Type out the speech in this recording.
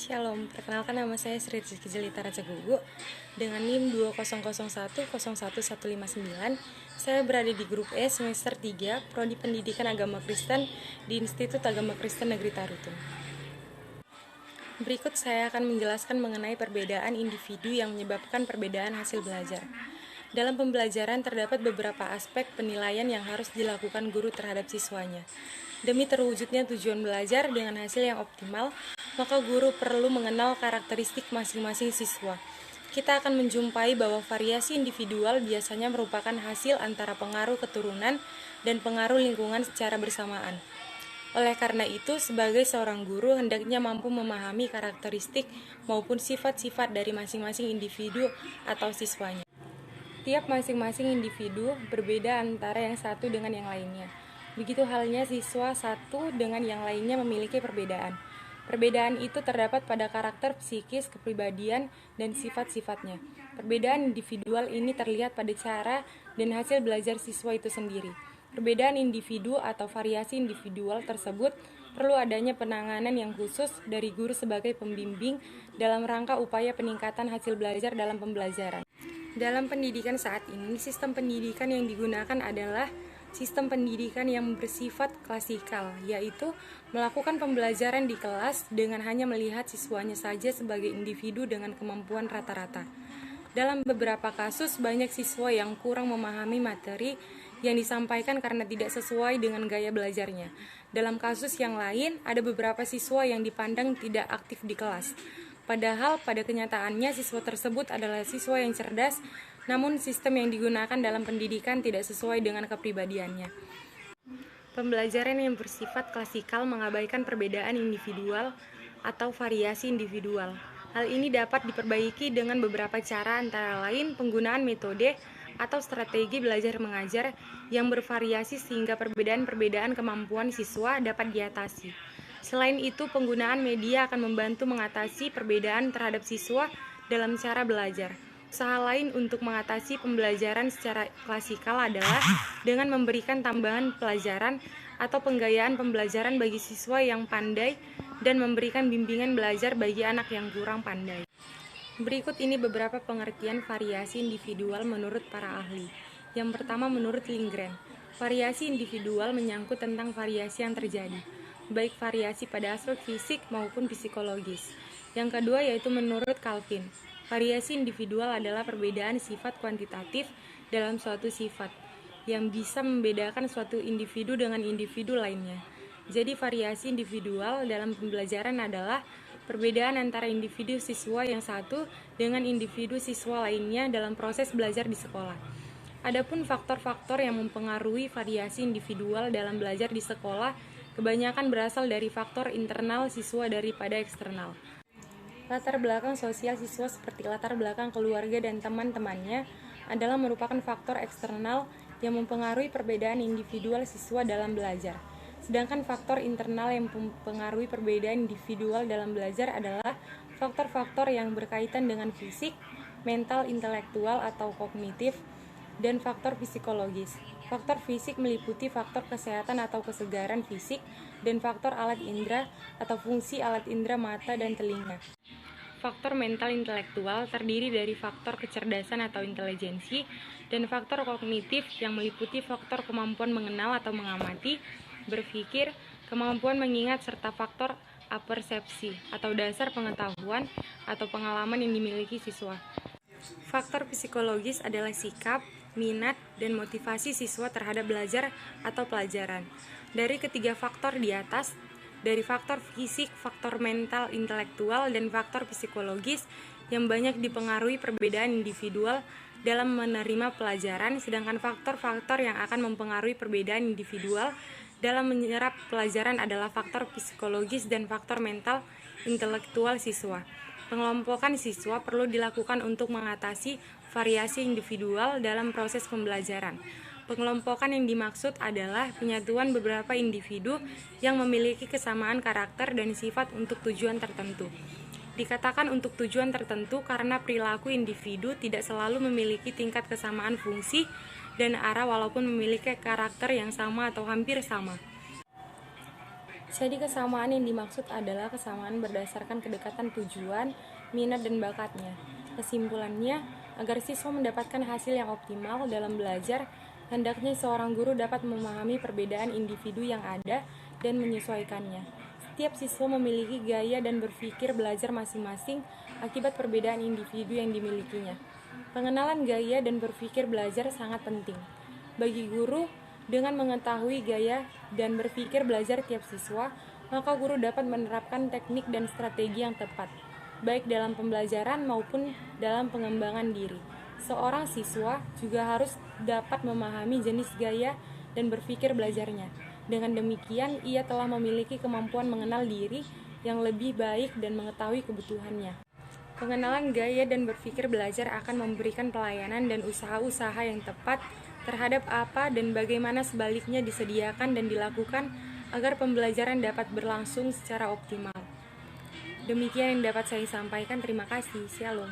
Shalom, perkenalkan nama saya Sri Rizky Jelita Raja Gugu dengan NIM 2001011159. Saya berada di grup E semester 3, Prodi Pendidikan Agama Kristen di Institut Agama Kristen Negeri Tarutung. Berikut saya akan menjelaskan mengenai perbedaan individu yang menyebabkan perbedaan hasil belajar. Dalam pembelajaran terdapat beberapa aspek penilaian yang harus dilakukan guru terhadap siswanya. Demi terwujudnya tujuan belajar dengan hasil yang optimal, maka guru perlu mengenal karakteristik masing-masing siswa. Kita akan menjumpai bahwa variasi individual biasanya merupakan hasil antara pengaruh keturunan dan pengaruh lingkungan secara bersamaan. Oleh karena itu, sebagai seorang guru hendaknya mampu memahami karakteristik maupun sifat-sifat dari masing-masing individu atau siswanya. Tiap masing-masing individu berbeda antara yang satu dengan yang lainnya. Begitu halnya siswa satu dengan yang lainnya memiliki perbedaan. Perbedaan itu terdapat pada karakter psikis, kepribadian, dan sifat-sifatnya. Perbedaan individual ini terlihat pada cara dan hasil belajar siswa itu sendiri. Perbedaan individu atau variasi individual tersebut perlu adanya penanganan yang khusus dari guru sebagai pembimbing dalam rangka upaya peningkatan hasil belajar dalam pembelajaran. Dalam pendidikan saat ini, sistem pendidikan yang digunakan adalah sistem pendidikan yang bersifat klasikal, yaitu melakukan pembelajaran di kelas dengan hanya melihat siswanya saja sebagai individu dengan kemampuan rata-rata. Dalam beberapa kasus, banyak siswa yang kurang memahami materi yang disampaikan karena tidak sesuai dengan gaya belajarnya. Dalam kasus yang lain, ada beberapa siswa yang dipandang tidak aktif di kelas. Padahal pada kenyataannya siswa tersebut adalah siswa yang cerdas, namun sistem yang digunakan dalam pendidikan tidak sesuai dengan kepribadiannya. Pembelajaran yang bersifat klasikal mengabaikan perbedaan individual atau variasi individual. Hal ini dapat diperbaiki dengan beberapa cara, antara lain penggunaan metode atau strategi belajar mengajar yang bervariasi sehingga perbedaan-perbedaan kemampuan siswa dapat diatasi. Selain itu, penggunaan media akan membantu mengatasi perbedaan terhadap siswa dalam cara belajar. Usaha lain untuk mengatasi pembelajaran secara klasikal adalah dengan memberikan tambahan pelajaran atau penggayaan pembelajaran bagi siswa yang pandai dan memberikan bimbingan belajar bagi anak yang kurang pandai. Berikut ini beberapa pengertian variasi individual menurut para ahli. Yang pertama, menurut Lindgren, variasi individual menyangkut tentang variasi yang terjadi, baik variasi pada aspek fisik maupun psikologis. Yang kedua yaitu menurut Calvin, variasi individual adalah perbedaan sifat kuantitatif dalam suatu sifat yang bisa membedakan suatu individu dengan individu lainnya. Jadi variasi individual dalam pembelajaran adalah perbedaan antara individu siswa yang satu dengan individu siswa lainnya dalam proses belajar di sekolah. Adapun faktor-faktor yang mempengaruhi variasi individual dalam belajar di sekolah kebanyakan berasal dari faktor internal siswa daripada eksternal. Latar belakang sosial siswa seperti latar belakang keluarga dan teman-temannya adalah merupakan faktor eksternal yang mempengaruhi perbedaan individual siswa dalam belajar. Sedangkan faktor internal yang mempengaruhi perbedaan individual dalam belajar adalah faktor-faktor yang berkaitan dengan fisik, mental, intelektual atau kognitif, dan faktor psikologis. Faktor fisik meliputi faktor kesehatan atau kesegaran fisik dan faktor alat indera atau fungsi alat indera mata dan telinga. Faktor mental intelektual terdiri dari faktor kecerdasan atau intelijensi dan faktor kognitif yang meliputi faktor kemampuan mengenal atau mengamati, berpikir, kemampuan mengingat, serta faktor apersepsi atau dasar pengetahuan atau pengalaman yang dimiliki siswa. Faktor psikologis adalah sikap, minat, dan motivasi siswa terhadap belajar atau pelajaran. Dari ketiga faktor di atas, dari faktor fisik, faktor mental, intelektual, dan faktor psikologis yang banyak dipengaruhi perbedaan individual dalam menerima pelajaran, sedangkan faktor-faktor yang akan mempengaruhi perbedaan individual dalam menyerap pelajaran adalah faktor psikologis dan faktor mental intelektual siswa. Pengelompokan siswa perlu dilakukan untuk mengatasi variasi individual dalam proses pembelajaran. Pengelompokan yang dimaksud adalah penyatuan beberapa individu yang memiliki kesamaan karakter dan sifat untuk tujuan tertentu. Dikatakan untuk tujuan tertentu karena perilaku individu tidak selalu memiliki tingkat kesamaan fungsi dan arah walaupun memiliki karakter yang sama atau hampir sama. Jadi kesamaan yang dimaksud adalah kesamaan berdasarkan kedekatan tujuan, minat, dan bakatnya. Kesimpulannya, agar siswa mendapatkan hasil yang optimal dalam belajar, hendaknya seorang guru dapat memahami perbedaan individu yang ada dan menyesuaikannya. Setiap siswa memiliki gaya dan berpikir belajar masing-masing akibat perbedaan individu yang dimilikinya. Pengenalan gaya dan berpikir belajar sangat penting. Bagi guru, dengan mengetahui gaya dan berpikir belajar tiap siswa, maka guru dapat menerapkan teknik dan strategi yang tepat, baik dalam pembelajaran maupun dalam pengembangan diri. Seorang siswa juga harus dapat memahami jenis gaya dan berpikir belajarnya. Dengan demikian, ia telah memiliki kemampuan mengenal diri yang lebih baik dan mengetahui kebutuhannya. Pengenalan gaya dan berpikir belajar akan memberikan pelayanan dan usaha-usaha yang tepat terhadap apa dan bagaimana sebaliknya disediakan dan dilakukan agar pembelajaran dapat berlangsung secara optimal. Demikian yang dapat saya sampaikan. Terima kasih. Shalom.